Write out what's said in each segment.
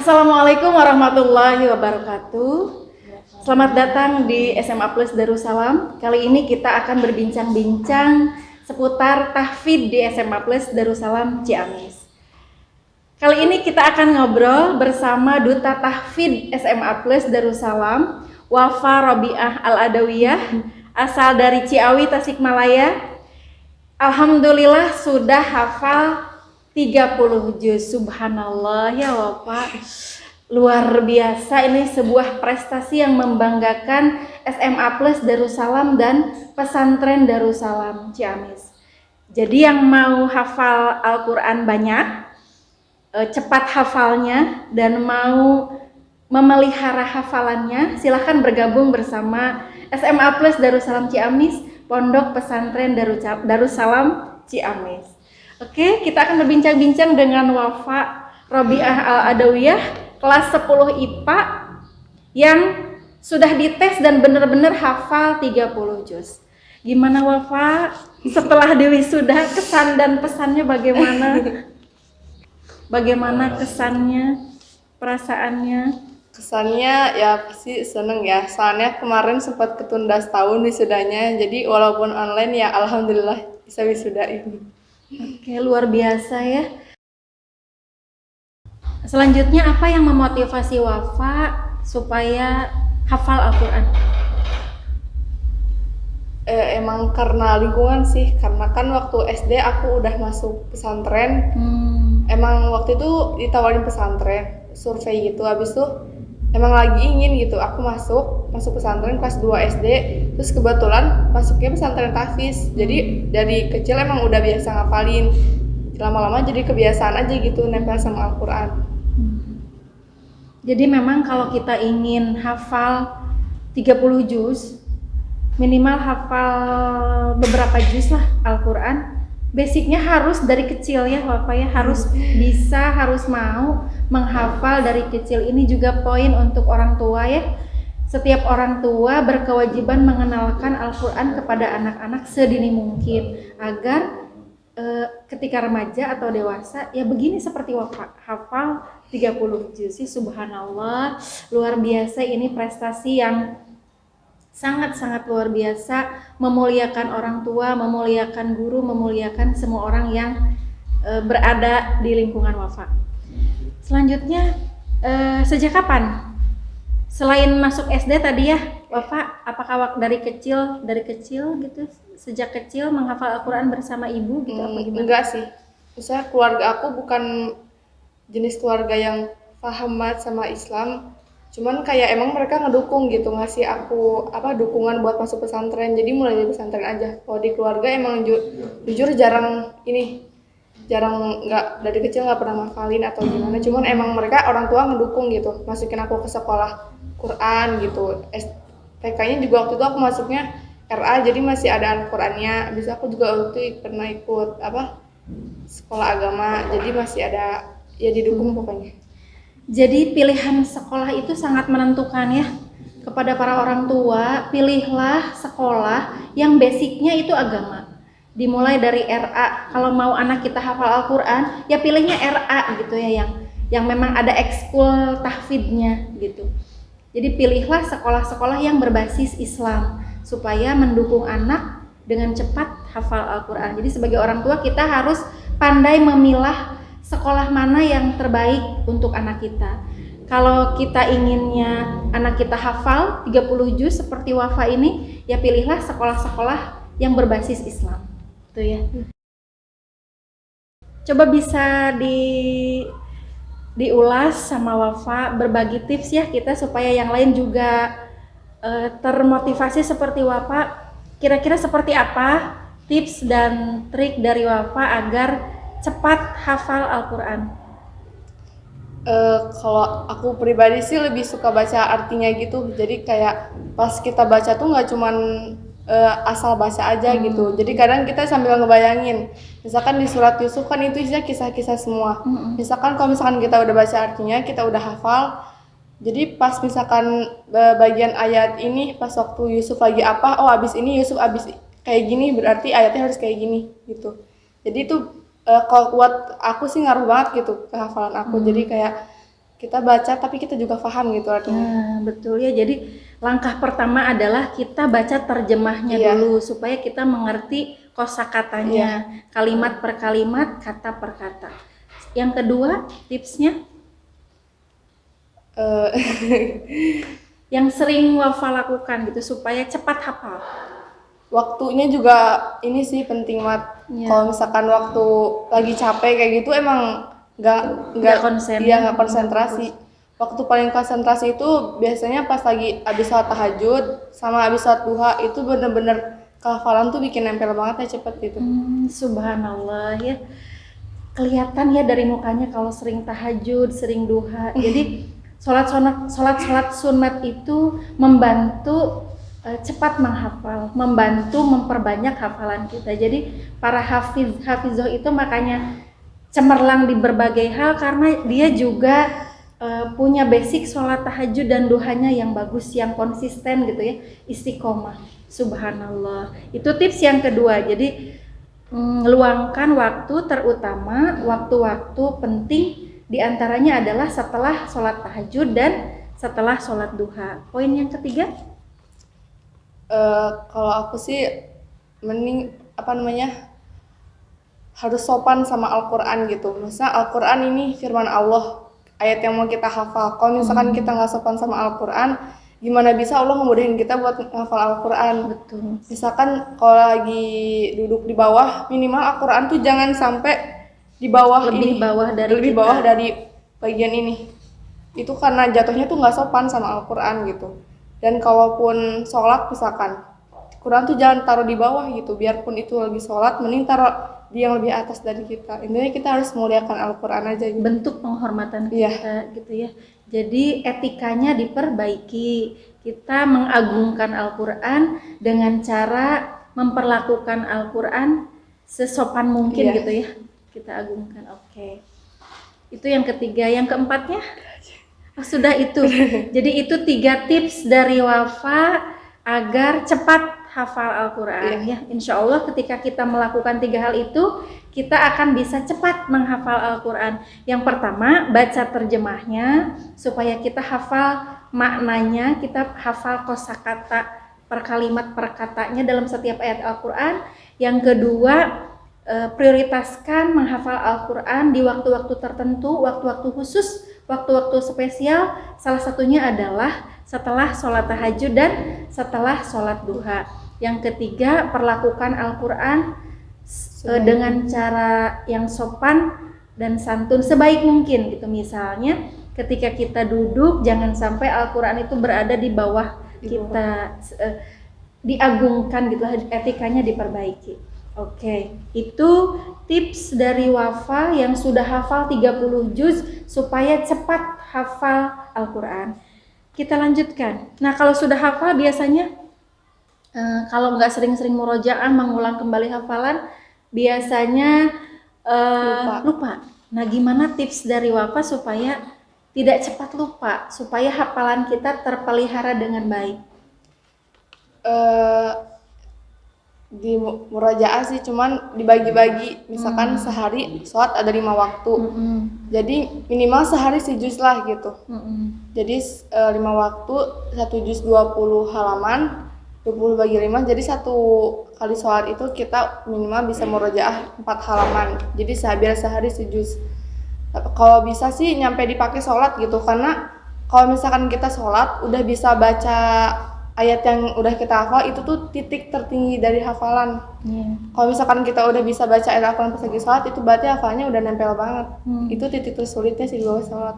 Assalamualaikum warahmatullahi wabarakatuh. Selamat datang di SMA Plus Darussalam. Kali ini kita akan berbincang-bincang seputar tahfidz di SMA Plus Darussalam Ciamis. Kali ini kita akan ngobrol bersama Duta Tahfidz SMA Plus Darussalam, Wafa Robiah Al-Adawiyah, asal dari Ciawi, Tasikmalaya. Alhamdulillah sudah hafal 30 juz. Subhanallah ya Wafa, luar biasa. Ini sebuah prestasi yang membanggakan SMA Plus Darussalam dan Pesantren Darussalam Ciamis. Jadi yang mau hafal Al-Quran banyak, cepat hafalnya, dan mau memelihara hafalannya, silahkan bergabung bersama SMA Plus Darussalam Ciamis, Pondok Pesantren Darussalam Ciamis. Oke, kita akan berbincang-bincang dengan Wafa Robiah Al-Adawiyah, kelas 10 IPA yang sudah dites dan benar-benar hafal 30 juz. Gimana Wafa? Setelah diwisuda, kesan dan pesannya bagaimana? Bagaimana kesannya, perasaannya? Kesannya ya pasti seneng ya, soalnya kemarin sempat ketunda setahun wisudanya, jadi walaupun online ya alhamdulillah bisa wisuda ini. Oke, luar biasa ya. Selanjutnya apa yang memotivasi Wafa supaya hafal Al-Quran? Emang karena lingkungan sih, karena kan waktu SD aku udah masuk pesantren. Emang waktu itu ditawarin pesantren, survei gitu, habis itu emang lagi ingin gitu, aku masuk pesantren kelas 2 SD, terus kebetulan masuknya pesantren tahfidz. Jadi dari kecil emang udah biasa ngafalin, lama-lama jadi kebiasaan aja gitu nempel sama Al-Quran. Jadi memang kalau kita ingin hafal 30 juz, minimal hafal beberapa juz lah Al-Quran. Basicnya harus dari kecil ya Wafa ya, harus bisa, harus mau menghafal dari kecil. Ini juga poin untuk orang tua ya. Setiap orang tua berkewajiban mengenalkan Al-Quran kepada anak-anak sedini mungkin, agar ketika remaja atau dewasa ya begini seperti Wafa, hafal 30 juz. Subhanallah, luar biasa. Ini prestasi yang sangat-sangat luar biasa, memuliakan orang tua, memuliakan guru, memuliakan semua orang yang berada di lingkungan Wafa. Selanjutnya, sejak kapan? Selain masuk SD tadi ya, Wafa, apakah dari kecil gitu, sejak kecil menghafal Al-Quran bersama ibu gitu, apa gimana? Enggak sih, misalnya keluarga aku bukan jenis keluarga yang paham banget sama Islam. Cuman kayak emang mereka ngedukung gitu, ngasih aku dukungan buat masuk pesantren. Jadi mulai dari pesantren aja. Kalau di keluarga emang jujur jarang nggak, dari kecil nggak pernah ngafalin atau gimana. Cuman emang mereka orang tua ngedukung gitu, masukin aku ke sekolah Quran gitu. TK-nya juga waktu itu aku masuknya RA, jadi masih ada Al-Qurannya. Bisa aku juga waktu itu pernah ikut sekolah agama, jadi masih ada ya, didukung pokoknya. Jadi pilihan sekolah itu sangat menentukan ya. Kepada para orang tua, pilihlah sekolah yang basicnya itu agama. Dimulai dari RA. Kalau mau anak kita hafal Al-Quran, ya pilihnya RA gitu ya, yang memang ada ekskul tahfidznya gitu. Jadi pilihlah sekolah-sekolah yang berbasis Islam supaya mendukung anak dengan cepat hafal Al-Quran. Jadi sebagai orang tua kita harus pandai memilah sekolah mana yang terbaik untuk anak kita. Kalau kita inginnya anak kita hafal 30 juz seperti Wafa ini, ya pilihlah sekolah-sekolah yang berbasis Islam. Itu ya. Coba bisa diulas sama Wafa, berbagi tips ya kita supaya yang lain juga termotivasi seperti Wafa. Kira-kira seperti apa tips dan trik dari Wafa agar cepat hafal Al-Quran? Kalau aku pribadi sih lebih suka baca artinya gitu. Jadi kayak pas kita baca tuh nggak cuman asal baca aja gitu. Jadi kadang kita sambil ngebayangin. Misalkan di surat Yusuf kan itu isinya kisah-kisah semua. Misalkan kalau misalkan kita udah baca artinya, kita udah hafal. Jadi pas misalkan bagian ayat ini pas waktu Yusuf lagi abis ini Yusuf abis kayak gini, berarti ayatnya harus kayak gini gitu. Jadi itu kalau buat aku sih ngaruh banget gitu ke hafalan aku. Jadi kayak kita baca tapi kita juga paham gitu artinya. Nah, betul ya. Jadi langkah pertama adalah kita baca terjemahnya Iya. dulu supaya kita mengerti kosakatanya, kalimat per kalimat, kata per kata. Yang kedua, tipsnya Eh, yang sering Wafa lakukan gitu supaya cepat hafal. waktunya juga ini sih penting banget. Iya. Kalau misalkan waktu lagi capek kayak gitu emang nggak konsen. iya nggak konsentrasi. Waktu paling konsentrasi itu biasanya pas lagi abis sholat tahajud sama abis sholat duha, itu bener-bener kehafalan tuh bikin nempel banget ya cepet gitu. Subhanallah ya. Kelihatan ya dari mukanya kalau sering tahajud, sering duha. Jadi sholat sunat itu membantu cepat menghafal, membantu memperbanyak hafalan kita. Jadi para hafizoh itu makanya cemerlang di berbagai hal karena dia juga punya basic sholat tahajud dan duhanya yang bagus, yang konsisten gitu ya, istiqomah. Subhanallah. Itu tips yang kedua. Jadi luangkan waktu, terutama waktu-waktu penting, diantaranya adalah setelah sholat tahajud dan setelah sholat duha. Poin yang ketiga? Kalau aku sih mending harus sopan sama Al-Quran gitu. Misalnya Al-Quran ini firman Allah, ayat yang mau kita hafal. Kalau misalkan kita nggak sopan sama Al-Quran, gimana bisa Allah ngemudahin kita buat menghafal Al-Quran? Betul. Misalkan kalau lagi duduk di bawah, minimal Al-Quran tuh jangan sampai di bawah Lebih bawah dari bagian ini. Itu karena jatuhnya tuh nggak sopan sama Al-Quran gitu. Dan kalaupun sholat misalkan, Quran tuh jangan taruh di bawah gitu. Biarpun itu lagi sholat, mending taruh di yang lebih atas dari kita. Intinya kita harus muliakan Al-Quran aja gitu. Bentuk penghormatan kita gitu ya. Jadi etikanya diperbaiki. Kita mengagungkan Al-Quran dengan cara memperlakukan Al-Quran sesopan mungkin gitu ya. Kita agungkan. Oke. Itu yang ketiga. Yang keempatnya? Sudah itu. Jadi itu 3 tips dari Wafa agar cepat hafal Al-Quran ya. Insya Allah ketika kita melakukan 3 hal itu, kita akan bisa cepat menghafal Al-Quran. Yang pertama, baca terjemahnya supaya kita hafal maknanya, kita hafal kosakata per kalimat per katanya dalam setiap ayat Al-Quran. Yang kedua, prioritaskan menghafal Al-Quran di waktu-waktu tertentu, waktu-waktu khusus, waktu-waktu spesial. Salah satunya adalah setelah sholat tahajud dan setelah sholat duha. Yang ketiga, perlakukan Al-Quran dengan cara yang sopan dan santun sebaik mungkin gitu. Misalnya ketika kita duduk, jangan sampai Al-Quran itu berada di bawah kita, diagungkan gitu, etikanya diperbaiki. Oke, itu tips dari Wafa yang sudah hafal 30 juz supaya cepat hafal Al-Quran. Kita lanjutkan. Nah, kalau sudah hafal biasanya kalau nggak sering-sering murojaah, mengulang kembali hafalan, biasanya lupa. Nah, gimana tips dari Wafa supaya tidak cepat lupa, supaya hafalan kita terpelihara dengan baik? Di murojaah sih cuman dibagi-bagi, misalkan sehari sholat ada 5 waktu, jadi minimal sehari sejuz lah gitu. Jadi 5 waktu, 1 juz 20 halaman, 20 bagi 5, jadi 1 kali sholat itu kita minimal bisa murojaah 4 halaman, jadi biar sehari sejuz. Kalau bisa sih nyampe dipakai sholat gitu, karena kalau misalkan kita sholat udah bisa baca ayat yang udah kita hafal, itu tuh titik tertinggi dari hafalan. Kalau misalkan kita udah bisa baca ayat hafalan pas lagi sholat, itu berarti hafalnya udah nempel banget. Itu titik tersulitnya sih di bawah sholat.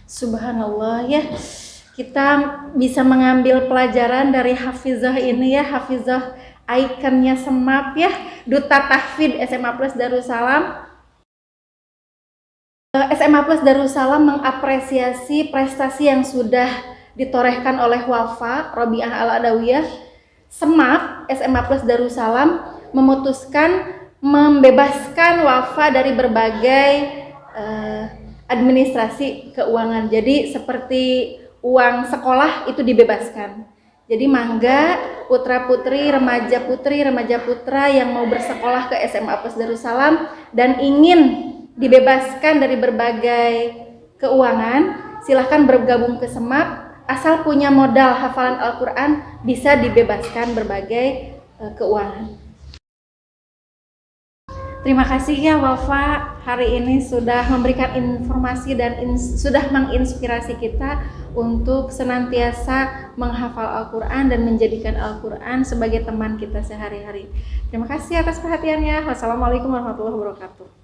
Subhanallah ya, kita bisa mengambil pelajaran dari hafizah ini ya. Hafizah ikonnya semap ya, Duta Tahfidz SMA Plus Darussalam. SMA Plus Darussalam mengapresiasi prestasi yang sudah ditorehkan oleh Wafa Robiah Al-Adawiyah. Semap SMA Plus Darussalam memutuskan membebaskan Wafa dari berbagai administrasi keuangan. Jadi seperti uang sekolah itu dibebaskan. Jadi mangga putra-putri, remaja putra yang mau bersekolah ke SMA Plus Darussalam dan ingin dibebaskan dari berbagai keuangan, silahkan bergabung ke SEMAP. Asal punya modal hafalan Al-Quran, bisa dibebaskan berbagai keuangan. Terima kasih ya Wafa, hari ini sudah memberikan informasi dan sudah menginspirasi kita untuk senantiasa menghafal Al-Quran dan menjadikan Al-Quran sebagai teman kita sehari-hari. Terima kasih atas perhatiannya. Wassalamualaikum warahmatullahi wabarakatuh.